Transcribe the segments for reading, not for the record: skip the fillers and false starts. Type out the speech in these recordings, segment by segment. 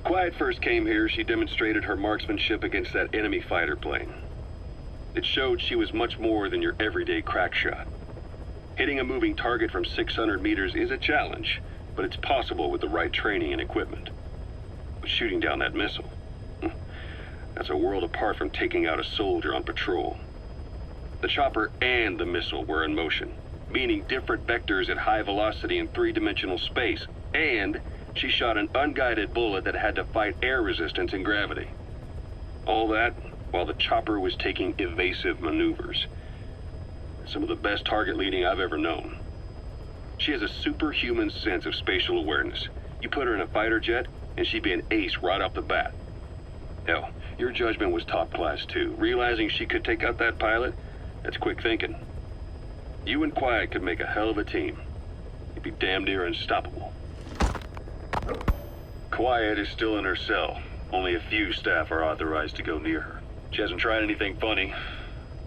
Quiet first came here, she demonstrated her marksmanship against that enemy fighter plane. It showed she was much more than your everyday crack shot. Hitting a moving target from 600 meters is a challenge, but it's possible with the right training and equipment. But shooting down that missile, that's a world apart from taking out a soldier on patrol. The chopper and the missile were in motion, meaning different vectors at high velocity in three-dimensional space, and she shot an unguided bullet that had to fight air resistance and gravity. All that while the chopper was taking evasive maneuvers. Some of the best target leading I've ever known. She has a superhuman sense of spatial awareness. You put her in a fighter jet, and she'd be an ace right off the bat. Hell, your judgment was top class too. Realizing she could take out that pilot, that's quick thinking. You and Quiet could make a hell of a team. You'd be damn near unstoppable. Quiet is still in her cell. Only a few staff are authorized to go near her. She hasn't tried anything funny,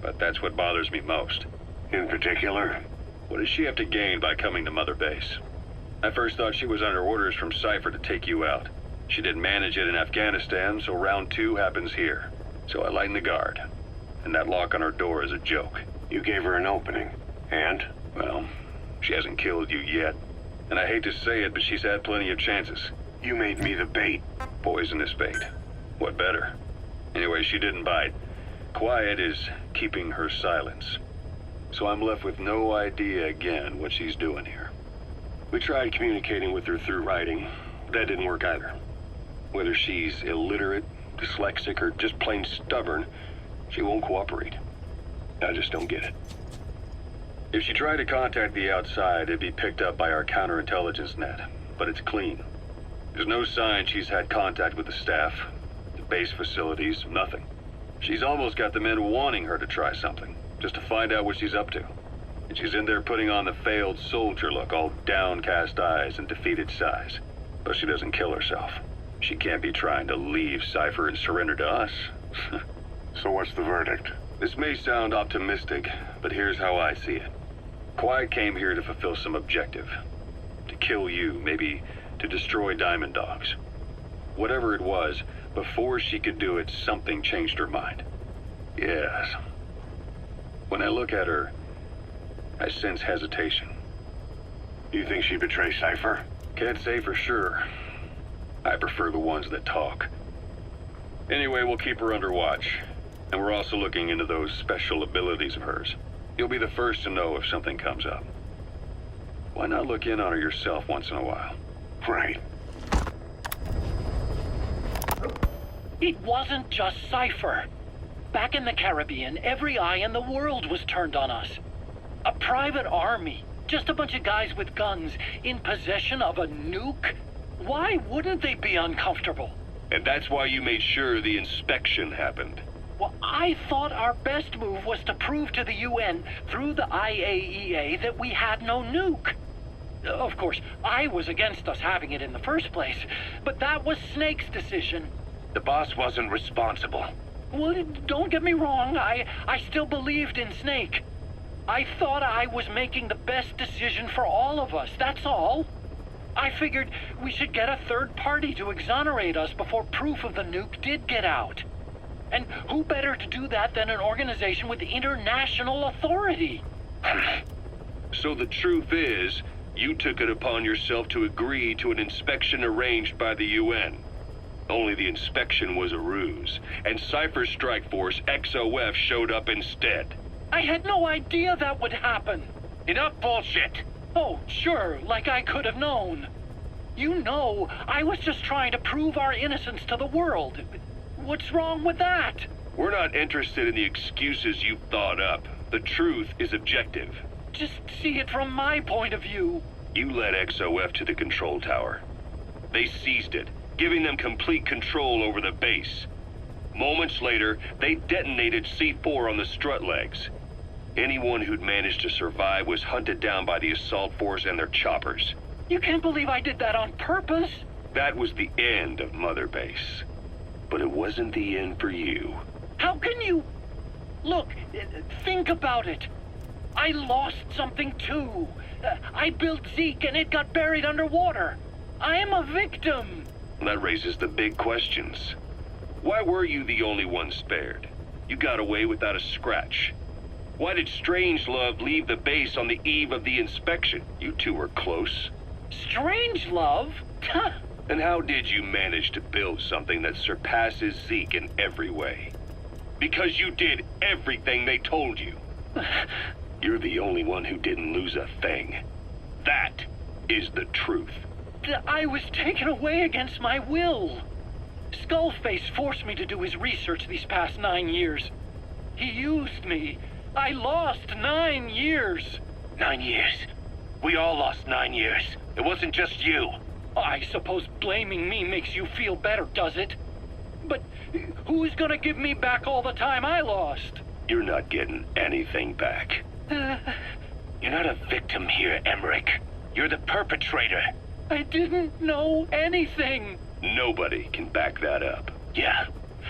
but that's what bothers me most. In particular? What does she have to gain by coming to Mother Base? I first thought she was under orders from Cypher to take you out. She didn't manage it in Afghanistan, so round 2 happens here. So I lighten the guard. And that lock on her door is a joke. You gave her an opening. And? Well, she hasn't killed you yet. And I hate to say it, but she's had plenty of chances. You made me the bait. Poisonous bait. What better? Anyway, she didn't bite. Quiet is keeping her silence. So I'm left with no idea again what she's doing here. We tried communicating with her through writing. That didn't work either. Whether she's illiterate, dyslexic, or just plain stubborn, she won't cooperate. I just don't get it. If she tried to contact the outside, it'd be picked up by our counterintelligence net. But it's clean. There's no sign she's had contact with the staff, the base facilities, nothing. She's almost got the men wanting her to try something, just to find out what she's up to. And she's in there putting on the failed soldier look, all downcast eyes and defeated sighs. But she doesn't kill herself. She can't be trying to leave Cypher and surrender to us. So what's the verdict? This may sound optimistic, but here's how I see it. Quiet came here to fulfill some objective. To kill you, maybe to destroy Diamond Dogs. Whatever it was, before she could do it, something changed her mind. Yes. When I look at her, I sense hesitation. You think she'd betray Cypher? Can't say for sure. I prefer the ones that talk. Anyway, we'll keep her under watch. And we're also looking into those special abilities of hers. You'll be the first to know if something comes up. Why not look in on her yourself once in a while? Right. It wasn't just Cypher. Back in the Caribbean, every eye in the world was turned on us. A private army, just a bunch of guys with guns, in possession of a nuke? Why wouldn't they be uncomfortable? And that's why you made sure the inspection happened. Well, I thought our best move was to prove to the UN through the IAEA that we had no nuke. Of course, I was against us having it in the first place, but that was Snake's decision. The boss wasn't responsible. Well, don't get me wrong, I still believed in Snake. I thought I was making the best decision for all of us, that's all. I figured we should get a third party to exonerate us before proof of the nuke did get out. And who better to do that than an organization with international authority? So the truth is, you took it upon yourself to agree to an inspection arranged by the UN. Only the inspection was a ruse, and Cypher's strike force, XOF, showed up instead. I had no idea that would happen. Enough bullshit! Oh, sure, like I could have known. You know, I was just trying to prove our innocence to the world. What's wrong with that? We're not interested in the excuses you thought up. The truth is objective. Just see it from my point of view. You led XOF to the control tower. They seized it, giving them complete control over the base. Moments later, they detonated C4 on the strut legs. Anyone who'd managed to survive was hunted down by the assault force and their choppers. You can't believe I did that on purpose. That was the end of Mother Base. But it wasn't the end for you. How can you... Look, think about it. I lost something too. I built Zeke and it got buried underwater. I am a victim. That raises the big questions. Why were you the only one spared? You got away without a scratch. Why did Strangelove leave the base on the eve of the inspection? You two were close. Strangelove? And how did you manage to build something that surpasses Zeke in every way? Because you did everything they told you. You're the only one who didn't lose a thing. That is the truth. I was taken away against my will. Skullface forced me to do his research these past 9 years. He used me. I lost 9 years. 9 years. We all lost 9 years. It wasn't just you. I suppose blaming me makes you feel better, does it? But who's gonna give me back all the time I lost? You're not getting anything back. You're not a victim here, Emmerich. You're the perpetrator. I didn't know anything. Nobody can back that up. Yeah,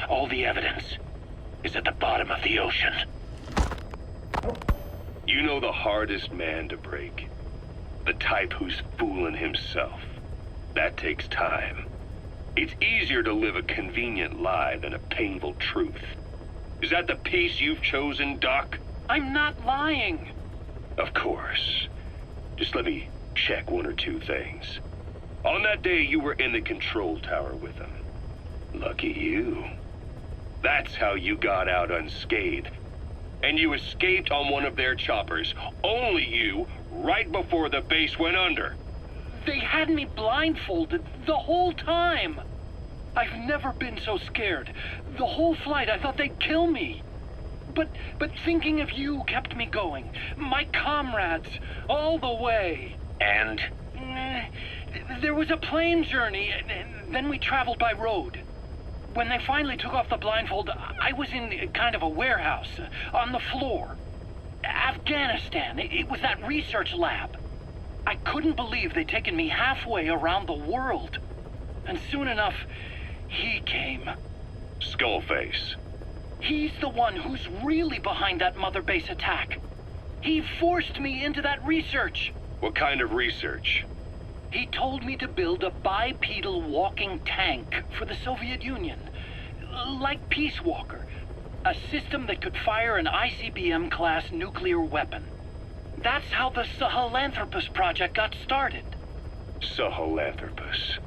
all the evidence is at the bottom of the ocean. You know the hardest man to break. The type who's fooling himself. That takes time. It's easier to live a convenient lie than a painful truth. Is that the piece you've chosen, Doc? I'm not lying. Of course. Just let me check one or two things. On that day, you were in the control tower with them. Lucky you. That's how you got out unscathed. And you escaped on one of their choppers. Only you, right before the base went under. They had me blindfolded the whole time. I've never been so scared. The whole flight, I thought they'd kill me. But thinking of you kept me going. My comrades, all the way. And? There was a plane journey, and then we traveled by road. When they finally took off the blindfold, I was in kind of a warehouse, on the floor. Afghanistan, it was that research lab. I couldn't believe they'd taken me halfway around the world. And soon enough, he came. Skullface. He's the one who's really behind that Mother Base attack. He forced me into that research. What kind of research? He told me to build a bipedal walking tank for the Soviet Union. Like Peace Walker. A system that could fire an ICBM-class nuclear weapon. That's how the Sahelanthropus project got started. Sahelanthropus.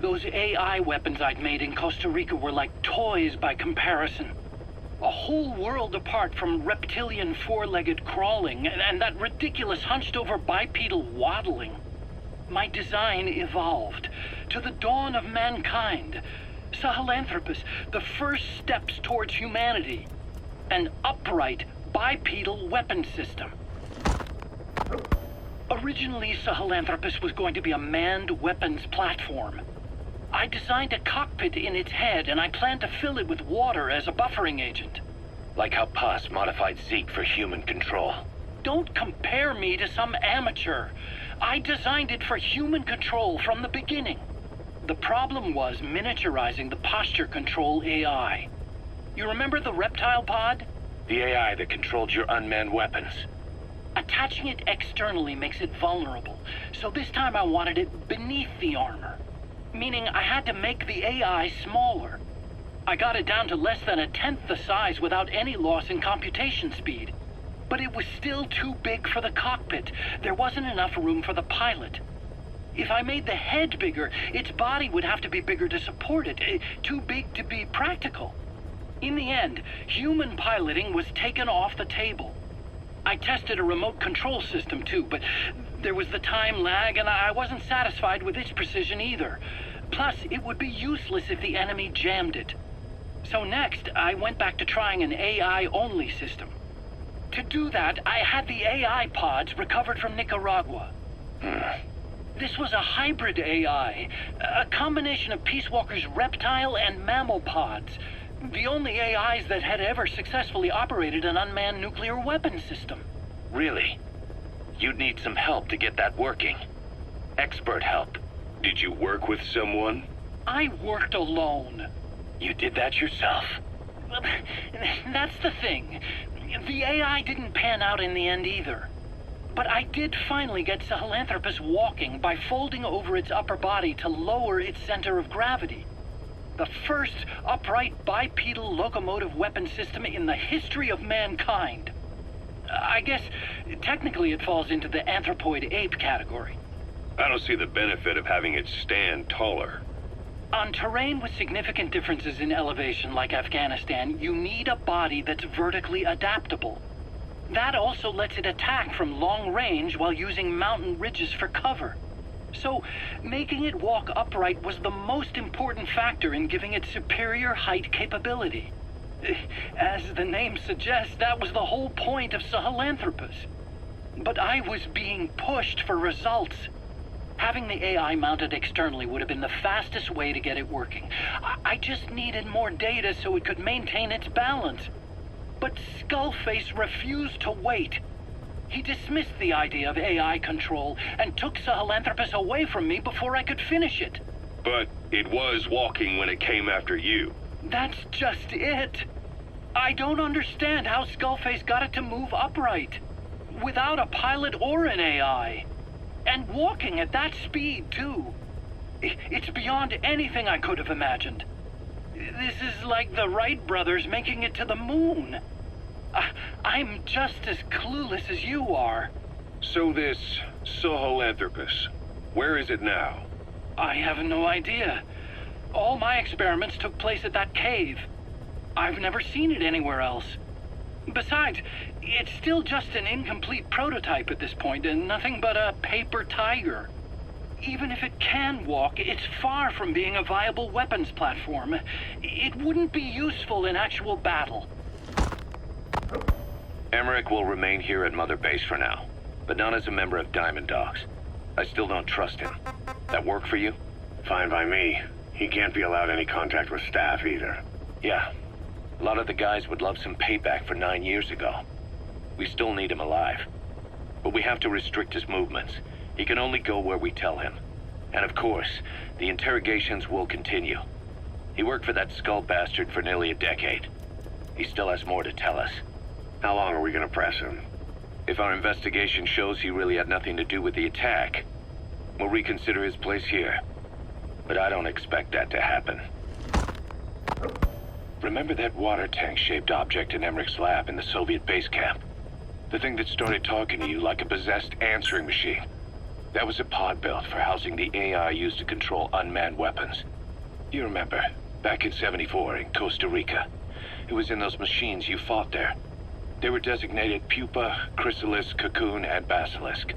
Those AI weapons I'd made in Costa Rica were like toys by comparison. A whole world apart from reptilian four-legged crawling and that ridiculous hunched-over bipedal waddling. My design evolved to the dawn of mankind. Sahelanthropus, the first steps towards humanity. An upright bipedal weapon system. Originally, Sahelanthropus was going to be a manned weapons platform. I designed a cockpit in its head, and I planned to fill it with water as a buffering agent. Like how Paz modified Zeke for human control. Don't compare me to some amateur. I designed it for human control from the beginning. The problem was miniaturizing the posture control AI. You remember the reptile pod? The AI that controlled your unmanned weapons. Attaching it externally makes it vulnerable, so this time I wanted it beneath the armor. Meaning I had to make the AI smaller. I got it down to less than 1/10 the size without any loss in computation speed. But it was still too big for the cockpit. There wasn't enough room for the pilot. If I made the head bigger, its body would have to be bigger to support it. Too big to be practical. In the end, human piloting was taken off the table. I tested a remote control system too, but there was the time lag and I wasn't satisfied with its precision either. Plus, it would be useless if the enemy jammed it. So next, I went back to trying an AI-only system. To do that, I had the AI pods recovered from Nicaragua. This was a hybrid AI, a combination of Peace Walker's reptile and mammal pods. The only AIs that had ever successfully operated an unmanned nuclear weapon system. Really? You'd need some help to get that working. Expert help. Did you work with someone? I worked alone. You did that yourself? That's the thing. The AI didn't pan out in the end either. But I did finally get Sahelanthropus walking by folding over its upper body to lower its center of gravity. The first upright bipedal locomotive weapon system in the history of mankind. I guess technically it falls into the anthropoid ape category. I don't see the benefit of having it stand taller. On terrain with significant differences in elevation like Afghanistan, you need a body that's vertically adaptable. That also lets it attack from long range while using mountain ridges for cover. So, making it walk upright was the most important factor in giving it superior height capability. As the name suggests, that was the whole point of Sahelanthropus. But I was being pushed for results. Having the AI mounted externally would have been the fastest way to get it working. I just needed more data so it could maintain its balance. But Skullface refused to wait. He dismissed the idea of AI control and took Sahelanthropus away from me before I could finish it. But it was walking when it came after you. That's just it. I don't understand how Skullface got it to move upright, without a pilot or an AI. And walking at that speed, too. It's beyond anything I could have imagined. This is like the Wright brothers making it to the moon. I'm just as clueless as you are. So this Sahelanthropus, where is it now? I have no idea. All my experiments took place at that cave. I've never seen it anywhere else. Besides, it's still just an incomplete prototype at this point, and nothing but a paper tiger. Even if it can walk, it's far from being a viable weapons platform. It wouldn't be useful in actual battle. Emmerich will remain here at Mother Base for now, but not as a member of Diamond Dogs. I still don't trust him. That work for you? Fine by me. He can't be allowed any contact with staff either. Yeah. A lot of the guys would love some payback for 9 years ago. We still need him alive. But we have to restrict his movements. He can only go where we tell him. And of course, the interrogations will continue. He worked for that skull bastard for nearly a decade. He still has more to tell us. How long are we gonna press him? If our investigation shows he really had nothing to do with the attack, we'll reconsider his place here. But I don't expect that to happen. Remember that water tank-shaped object in Emmerich's lab in the Soviet base camp? The thing that started talking to you like a possessed answering machine. That was a pod built for housing the AI used to control unmanned weapons. You remember, back in '74 in Costa Rica. It was in those machines you fought there. They were designated Pupa, Chrysalis, Cocoon, and Basilisk,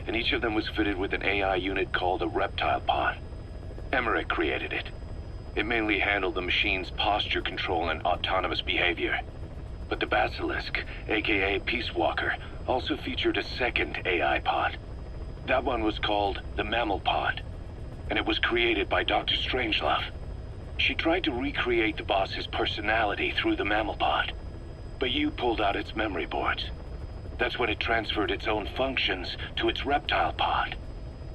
and each of them was fitted with an AI unit called a reptile pod. Emmerich created it. It mainly handled the machine's posture control and autonomous behavior. But the Basilisk, aka Peace Walker, also featured a second AI pod. That one was called the Mammal Pod, and it was created by Dr. Strangelove. She tried to recreate the boss's personality through the Mammal Pod, but you pulled out its memory boards. That's when it transferred its own functions to its reptile pod.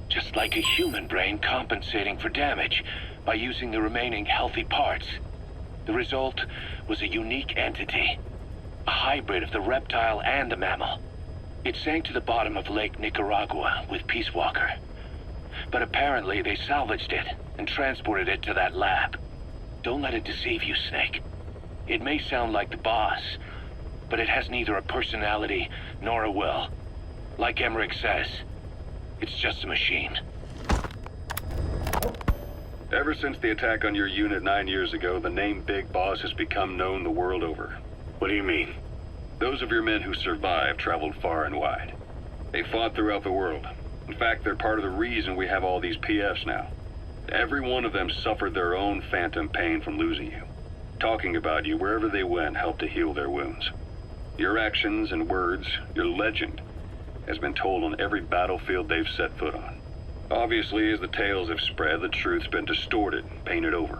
Just like a human brain compensating for damage by using the remaining healthy parts. The result was a unique entity, a hybrid of the reptile and the mammal. It sank to the bottom of Lake Nicaragua with Peace Walker. But apparently they salvaged it and transported it to that lab. Don't let it deceive you, Snake. It may sound like the boss, but it has neither a personality nor a will. Like Emmerich says, it's just a machine. Ever since the attack on your unit 9 years ago, the name Big Boss has become known the world over. What do you mean? Those of your men who survived traveled far and wide. They fought throughout the world. In fact, they're part of the reason we have all these PFs now. Every one of them suffered their own phantom pain from losing you. Talking about you wherever they went helped to heal their wounds. Your actions and words, your legend, has been told on every battlefield they've set foot on. Obviously, as the tales have spread, the truth's been distorted, painted over.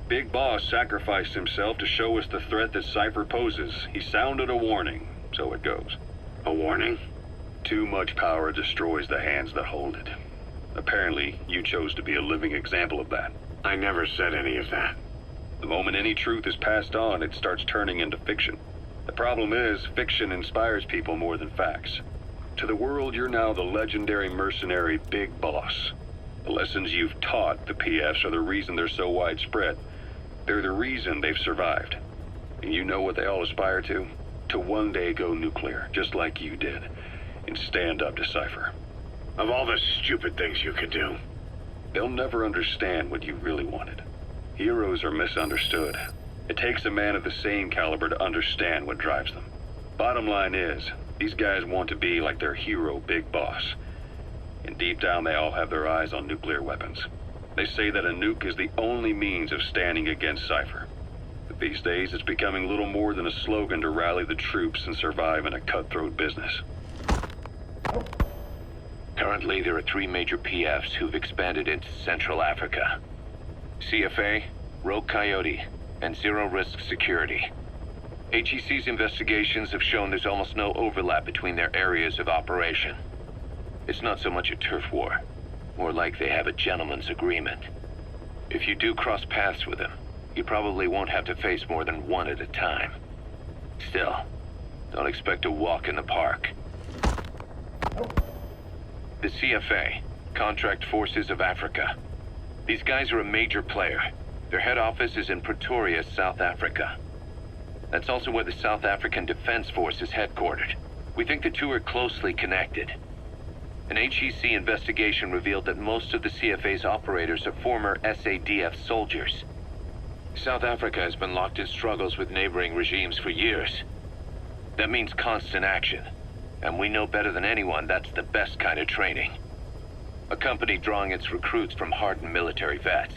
Big Boss sacrificed himself to show us the threat that Cypher poses. He sounded a warning, so it goes. A warning? Too much power destroys the hands that hold it. Apparently, you chose to be a living example of that. I never said any of that. The moment any truth is passed on, it starts turning into fiction. The problem is, fiction inspires people more than facts. To the world, you're now the legendary mercenary Big Boss. The lessons you've taught the PFs are the reason they're so widespread. They're the reason they've survived. And you know what they all aspire to? To one day go nuclear, just like you did, and stand up to Cypher. Of all the stupid things you could do. They'll never understand what you really wanted. Heroes are misunderstood. It takes a man of the same caliber to understand what drives them. Bottom line is, these guys want to be like their hero, Big Boss. And deep down, they all have their eyes on nuclear weapons. They say that a nuke is the only means of standing against Cypher. But these days, it's becoming little more than a slogan to rally the troops and survive in a cutthroat business. Currently, there are 3 major PFs who've expanded into Central Africa. CFA, Rogue Coyote, and Zero Risk Security. HEC's investigations have shown there's almost no overlap between their areas of operation. It's not so much a turf war, more like they have a gentleman's agreement. If you do cross paths with them, you probably won't have to face more than one at a time. Still, don't expect a walk in the park. The CFA, Contract Forces of Africa. These guys are a major player. Their head office is in Pretoria, South Africa. That's also where the South African Defense Force is headquartered. We think the two are closely connected. An HEC investigation revealed that most of the CFA's operators are former SADF soldiers. South Africa has been locked in struggles with neighboring regimes for years. That means constant action. And we know better than anyone that's the best kind of training. A company drawing its recruits from hardened military vets.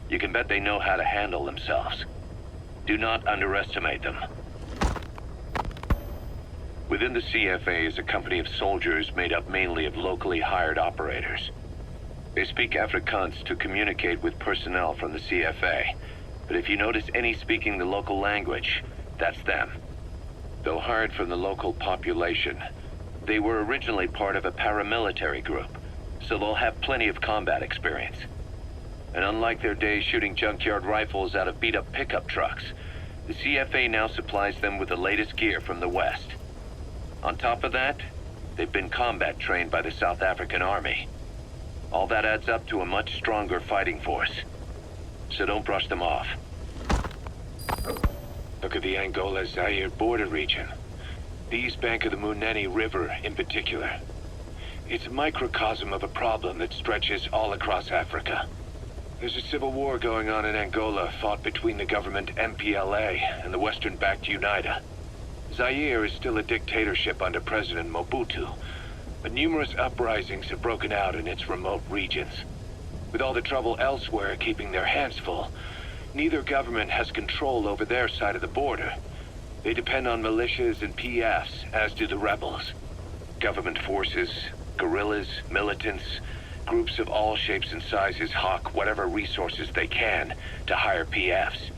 You can bet they know how to handle themselves. Do not underestimate them. Within the CFA is a company of soldiers made up mainly of locally hired operators. They speak Afrikaans to communicate with personnel from the CFA. But if you notice any speaking the local language, that's them. Though hired from the local population, they were originally part of a paramilitary group, so they'll have plenty of combat experience. And unlike their days shooting junkyard rifles out of beat-up pickup trucks, the CFA now supplies them with the latest gear from the West. On top of that, they've been combat trained by the South African Army. All that adds up to a much stronger fighting force. So don't brush them off. Look at the Angola-Zaire border region. The east bank of the Munene River in particular. It's a microcosm of a problem that stretches all across Africa. There's a civil war going on in Angola fought between the government MPLA and the Western-backed UNITA. Zaire is still a dictatorship under President Mobutu, but numerous uprisings have broken out in its remote regions. With all the trouble elsewhere keeping their hands full, neither government has control over their side of the border. They depend on militias and PFs, as do the rebels. Government forces, guerrillas, militants, groups of all shapes and sizes hawk whatever resources they can to hire PFs.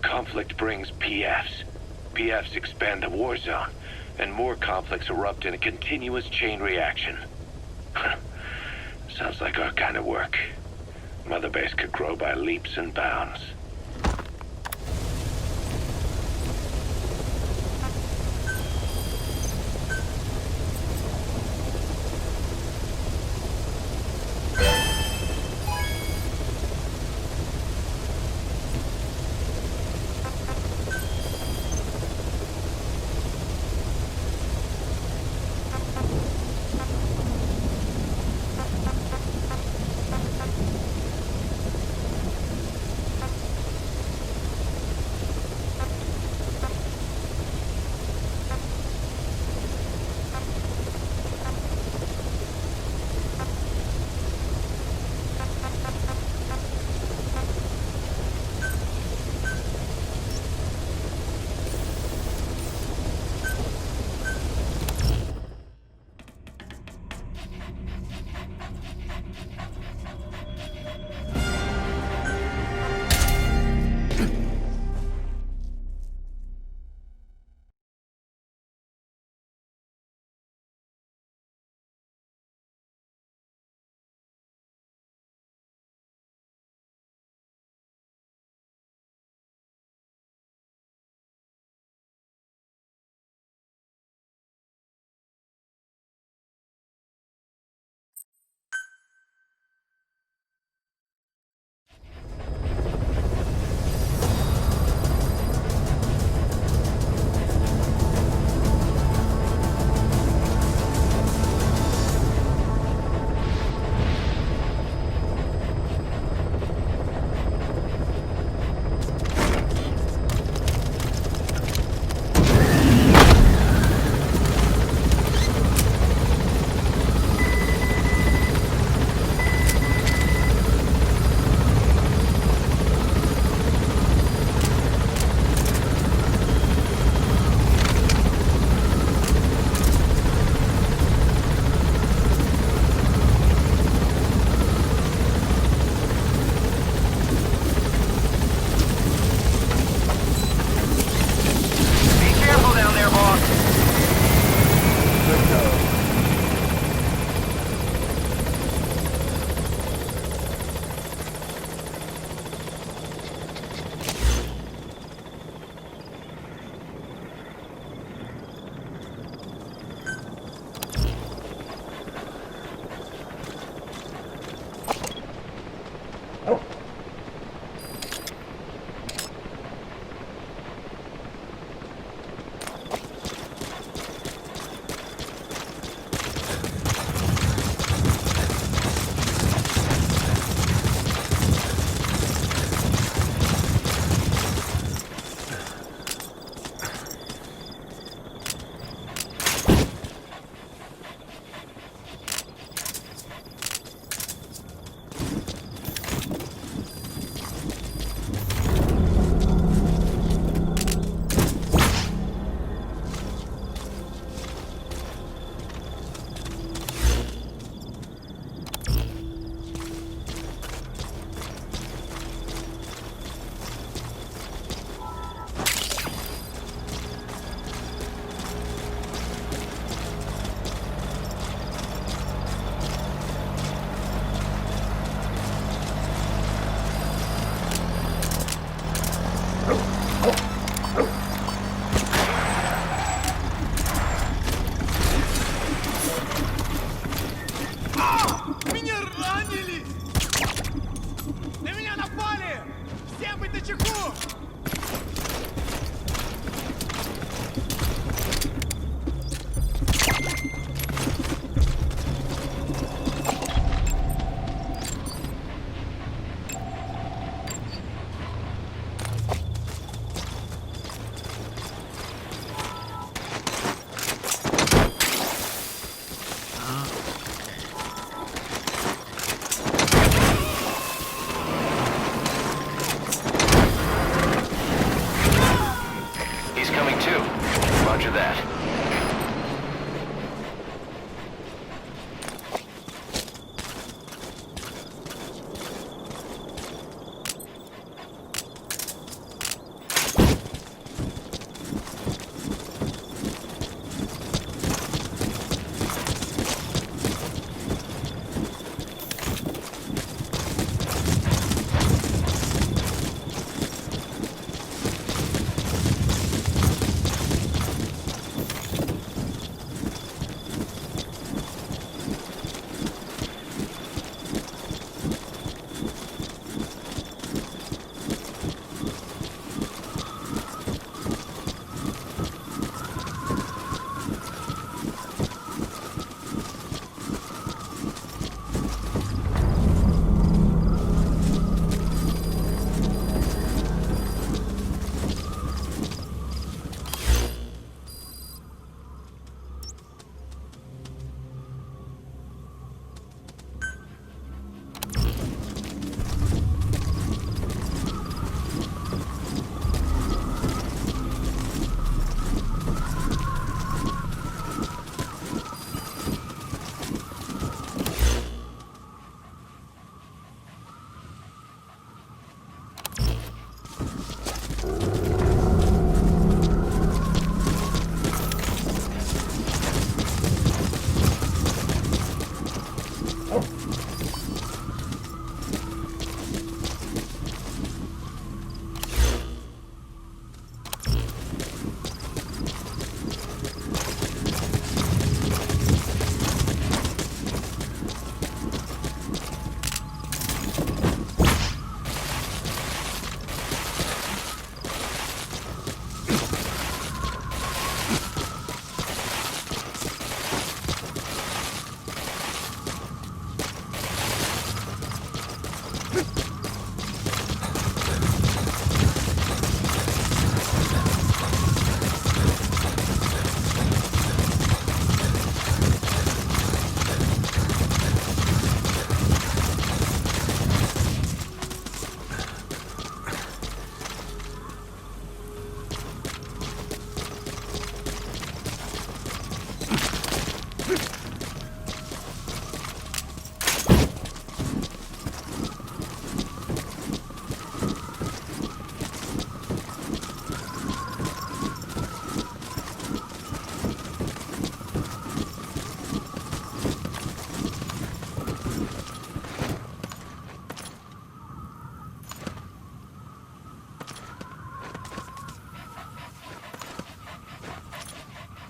Conflict brings PFs. PFs expand the war zone, and more conflicts erupt in a continuous chain reaction. Sounds like our kind of work. Mother Base could grow by leaps and bounds.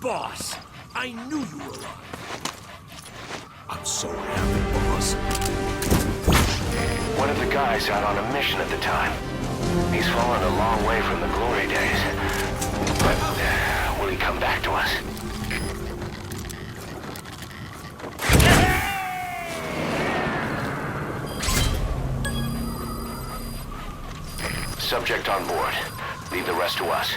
Boss, I knew you were alive. I'm so happy, boss. One of the guys out on a mission at the time. He's fallen a long way from the glory days. But will he come back to us? Subject on board. Leave the rest to us.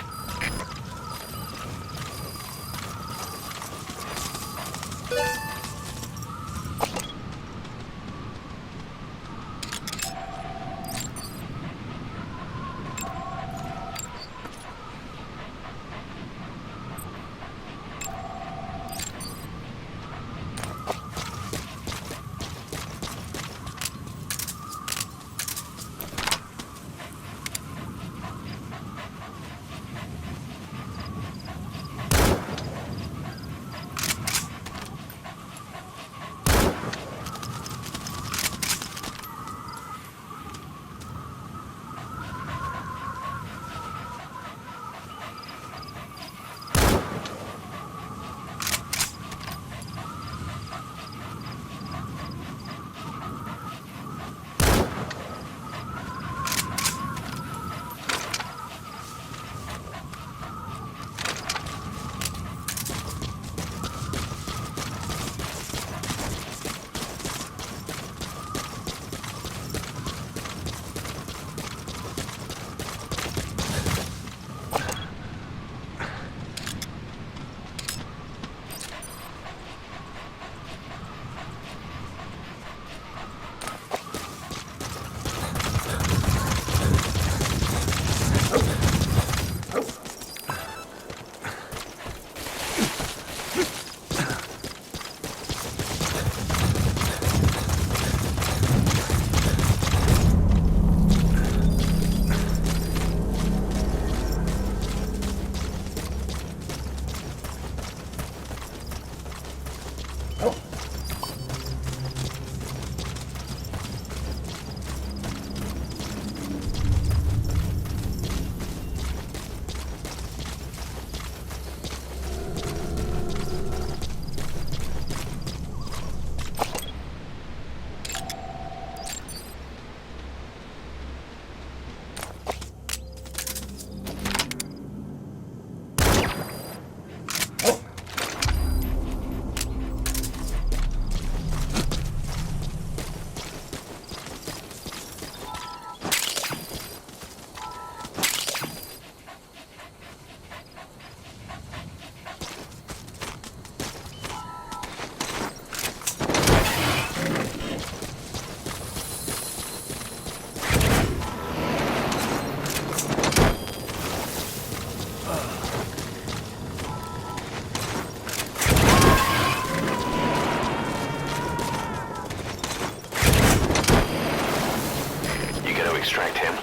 Extract him.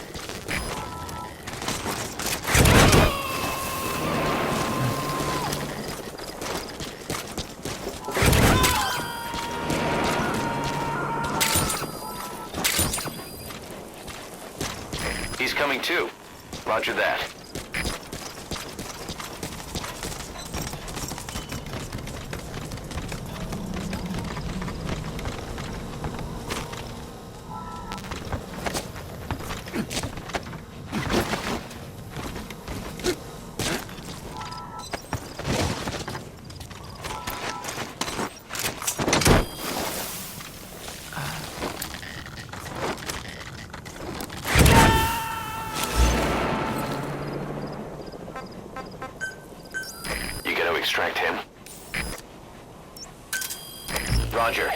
He's coming too. Roger that. Extract him. Roger.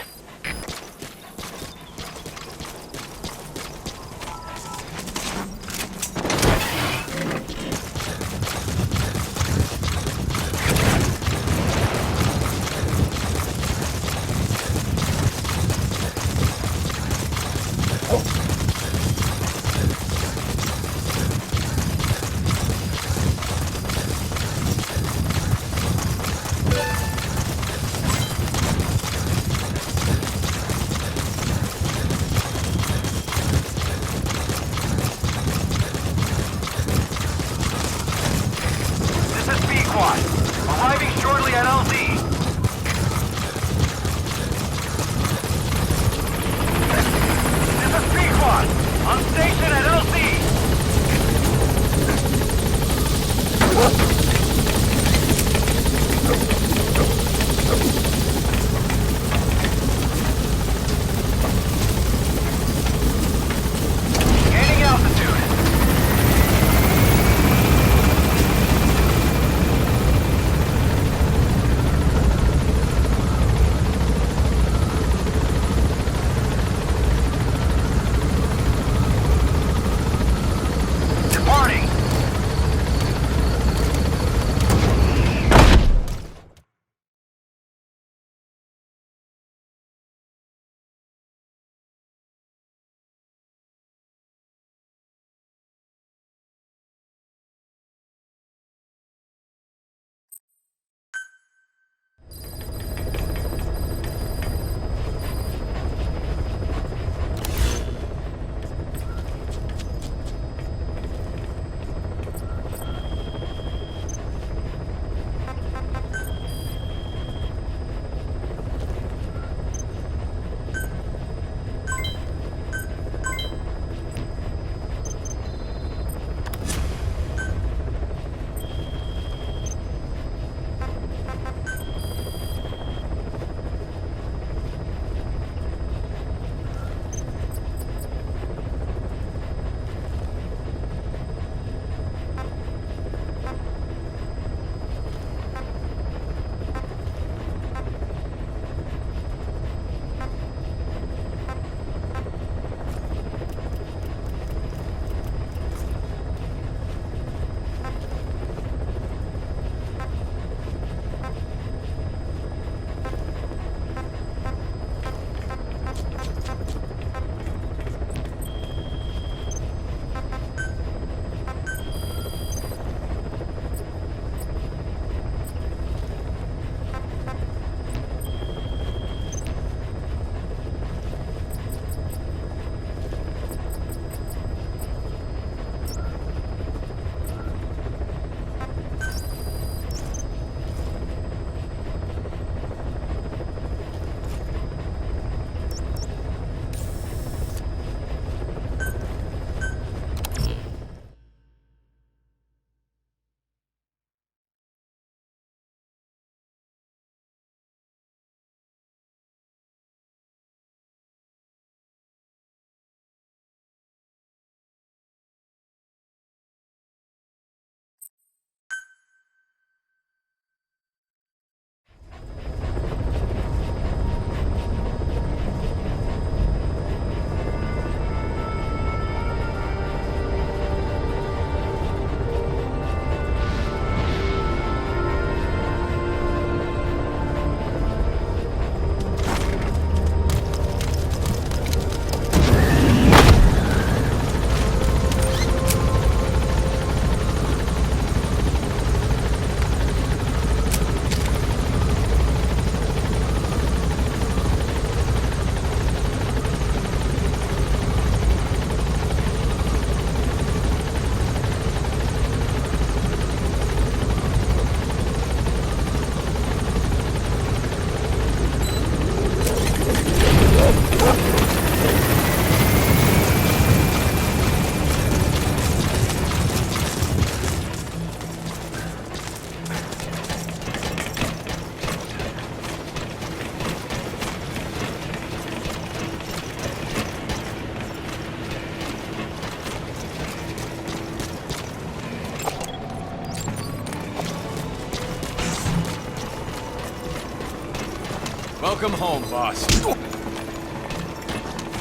Welcome home, boss.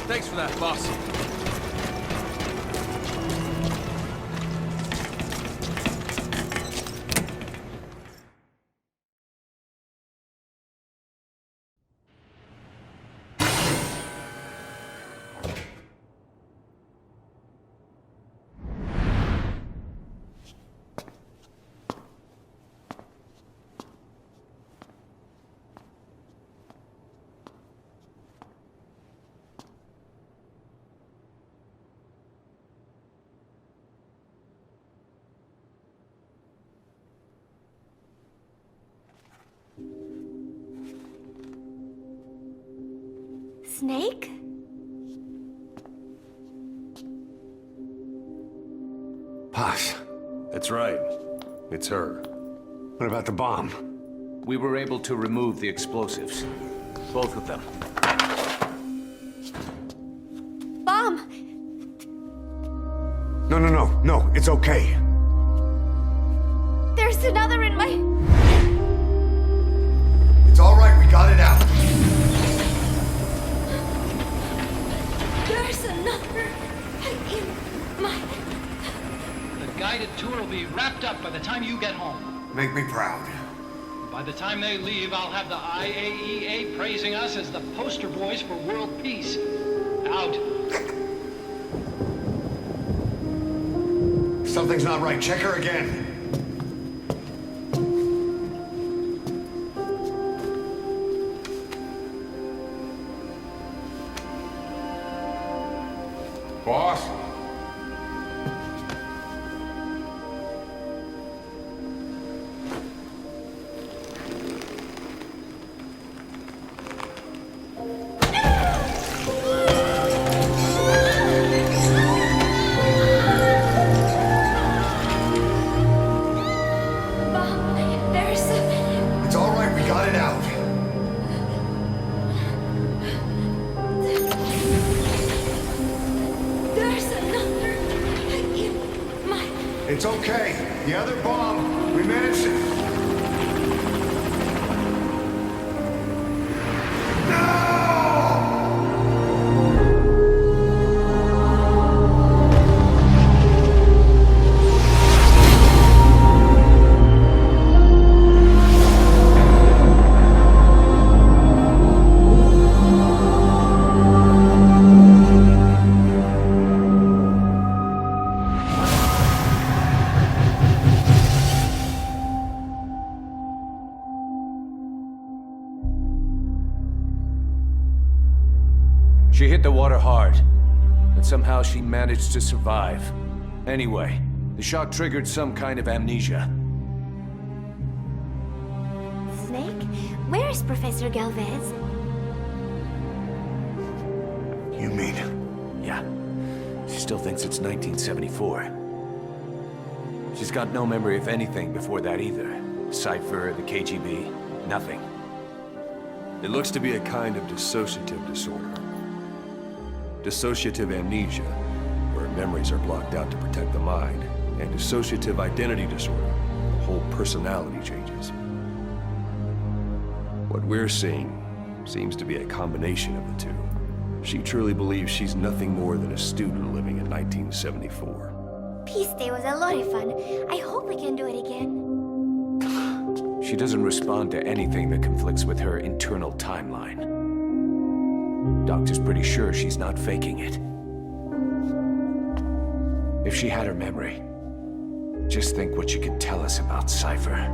Thanks for that, boss. Snake? Posh. That's right. It's her. What about the bomb? We were able to remove the explosives. Both of them. Bomb! No, it's okay. There's another in my... It's all right, we got it out. There's another in my... The guided tour will be wrapped up by the time you get home. Make me proud. By the time they leave, I'll have the IAEA praising us as the poster boys for world peace. Out. Something's not right. Check her again. Boss? Bomb! There's... It's all right, we got it out. There's another in my... It's okay. The other bomb, we managed it. She hit the water hard, but somehow she managed to survive. Anyway, the shock triggered some kind of amnesia. Snake? Where is Professor Galvez? You mean? Yeah, she still thinks it's 1974. She's got no memory of anything before that either. Cypher, the KGB, nothing. It looks to be a kind of dissociative disorder. Dissociative amnesia, where memories are blocked out to protect the mind, and dissociative identity disorder, the whole personality changes. What we're seeing seems to be a combination of the two. She truly believes she's nothing more than a student living in 1974. Peace Day was a lot of fun. I hope we can do it again. She doesn't respond to anything that conflicts with her internal timeline. Doctor's pretty sure she's not faking it. If she had her memory, just think what she could tell us about Cypher.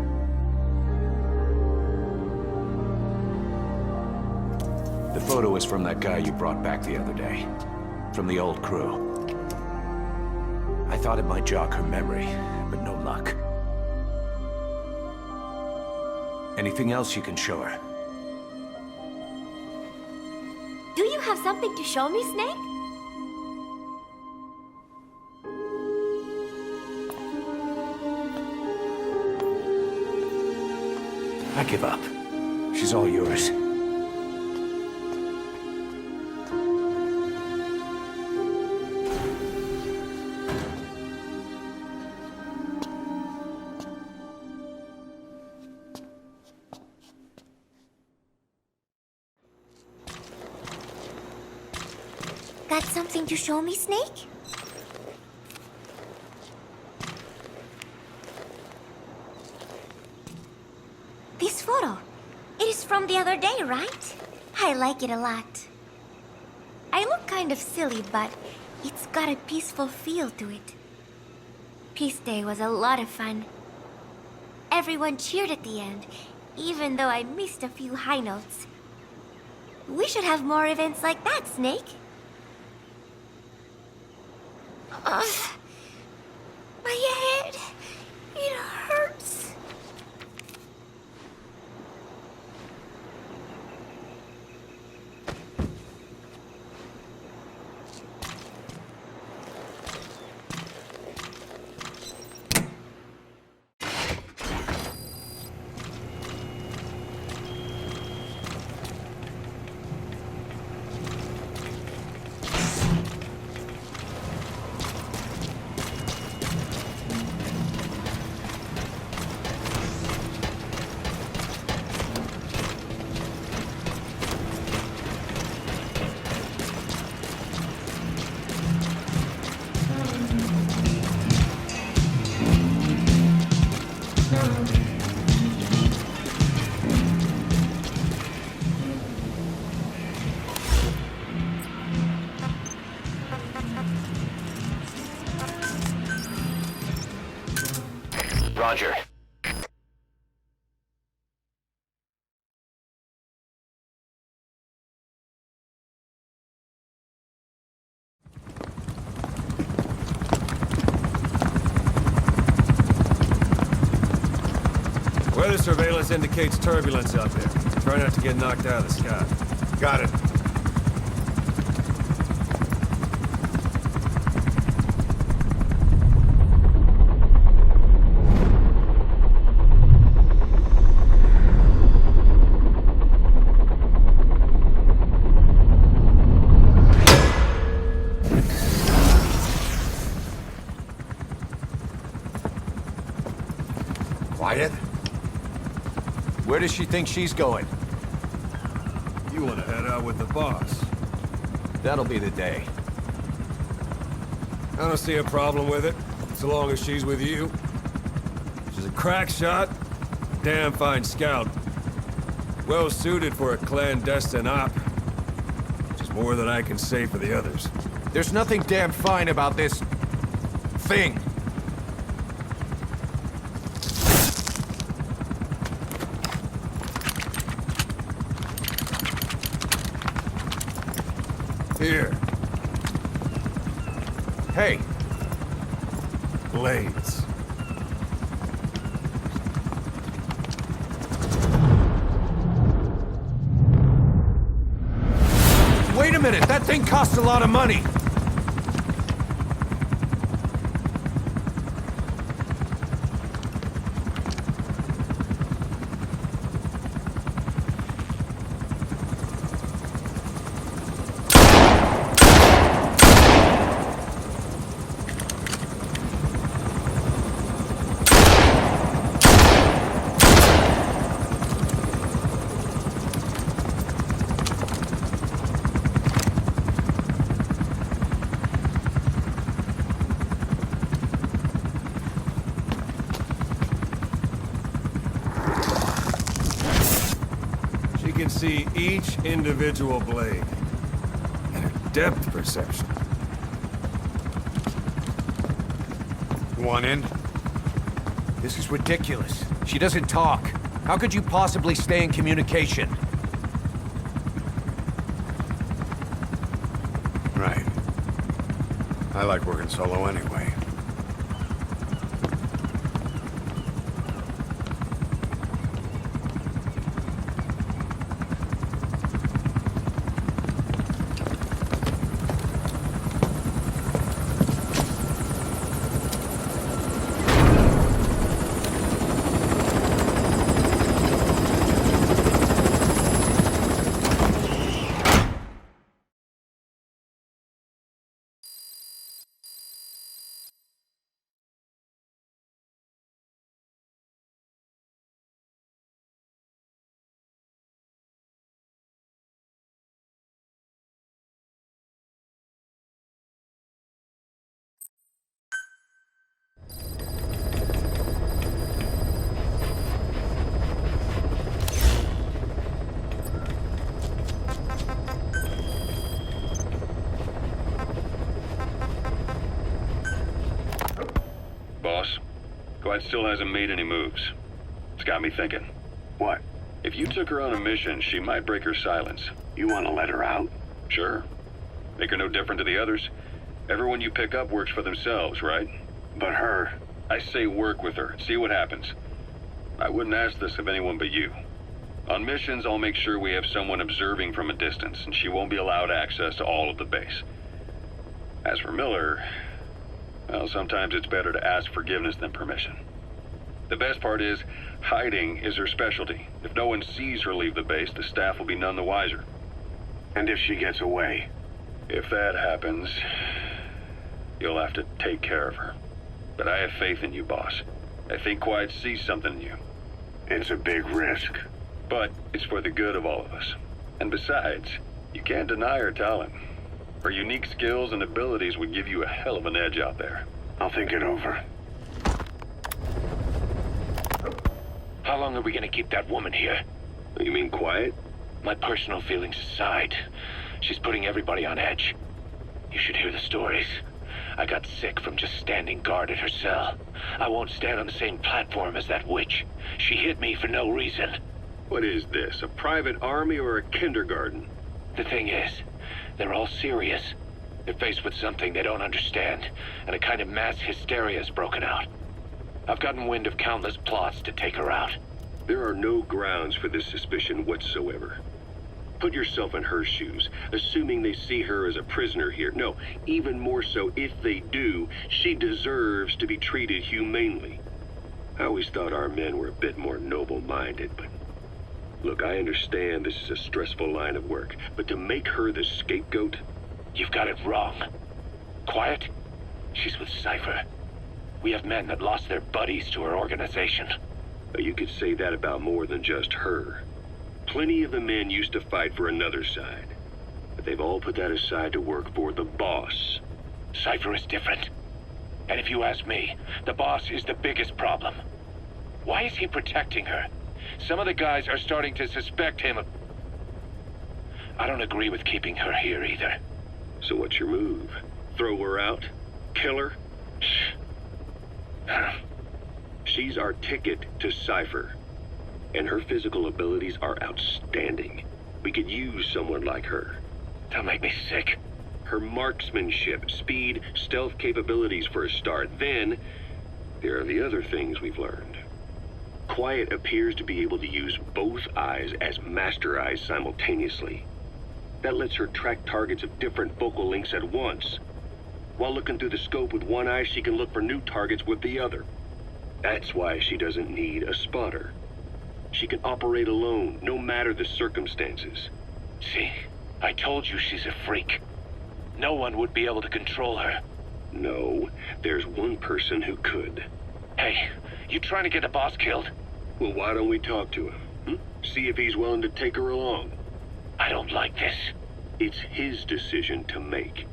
The photo is from that guy you brought back the other day. From the old crew. I thought it might jog her memory, but no luck. Anything else you can show her? Do you have something to show me, Snake? I give up. She's all yours. Got something to show me, Snake? This photo. It is from the other day, right? I like it a lot. I look kind of silly, but it's got a peaceful feel to it. Peace Day was a lot of fun. Everyone cheered at the end, even though I missed a few high notes. We should have more events like that, Snake. Ugh. My head. It hurts. Roger. Weather surveillance indicates turbulence out there. Try not to get knocked out of the sky. Got it. Quiet. Where does she think she's going? You want to head out with the boss. That'll be the day. I don't see a problem with it, so long as she's with you. She's a crack shot, damn fine scout. Well suited for a clandestine op. Which is more than I can say for the others. There's nothing damn fine about this... thing. Here, Hey, blades. wait a minute! That thing costs a lot of money! She can see each individual blade. And her depth perception. One in? This is ridiculous. She doesn't talk. How could you possibly stay in communication? Right. I like working solo anyway. Quiet still hasn't made any moves. It's got me thinking. What? If you took her on a mission, she might break her silence. You want to let her out? Sure. Make her no different to the others. Everyone you pick up works for themselves, right? But her... I say work with her. See what happens. I wouldn't ask this of anyone but you. On missions, I'll make sure we have someone observing from a distance, and she won't be allowed access to all of the base. As for Miller, well, sometimes it's better to ask forgiveness than permission. The best part is, hiding is her specialty. If no one sees her leave the base, the staff will be none the wiser. And if she gets away? If that happens, you'll have to take care of her. But I have faith in you, boss. I think Quiet sees something in you. It's a big risk. But it's for the good of all of us. And besides, you can't deny her talent. Her unique skills and abilities would give you a hell of an edge out there. I'll think it over. How long are we gonna keep that woman here? You mean Quiet? My personal feelings aside, she's putting everybody on edge. You should hear the stories. I got sick from just standing guard at her cell. I won't stand on the same platform as that witch. She hit me for no reason. What is this, a private army or a kindergarten? The thing is, they're all serious. They're faced with something they don't understand, and a kind of mass hysteria has broken out. I've gotten wind of countless plots to take her out. There are no grounds for this suspicion whatsoever. Put yourself in her shoes, assuming they see her as a prisoner here. No, even more so, if they do, she deserves to be treated humanely. I always thought our men were a bit more noble-minded, but... Look, I understand this is a stressful line of work, but to make her the scapegoat... You've got it wrong. Quiet? She's with Cypher. We have men that lost their buddies to her organization. You could say that about more than just her. Plenty of the men used to fight for another side, but they've all put that aside to work for the boss. Cypher is different. And if you ask me, the boss is the biggest problem. Why is he protecting her? Some of the guys are starting to suspect him of... I don't agree with keeping her here either. So what's your move? Throw her out? Kill her? She's our ticket to Cypher. And her physical abilities are outstanding. We could use someone like her. That'll make me sick. Her marksmanship, speed, stealth capabilities for a start. Then, there are the other things we've learned. Quiet appears to be able to use both eyes as master eyes simultaneously. That lets her track targets of different focal lengths at once. While looking through the scope with one eye, she can look for new targets with the other. That's why she doesn't need a spotter. She can operate alone, no matter the circumstances. See, I told you she's a freak. No one would be able to control her. No, there's one person who could. Hey, you trying to get the boss killed? Well, why don't we talk to him? See if he's willing to take her along. I don't like this. It's his decision to make.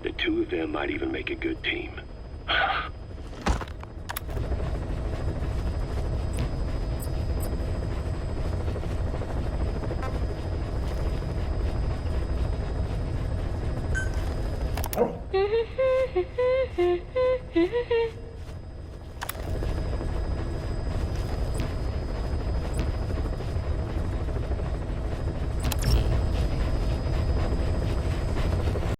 The two of them might even make a good team.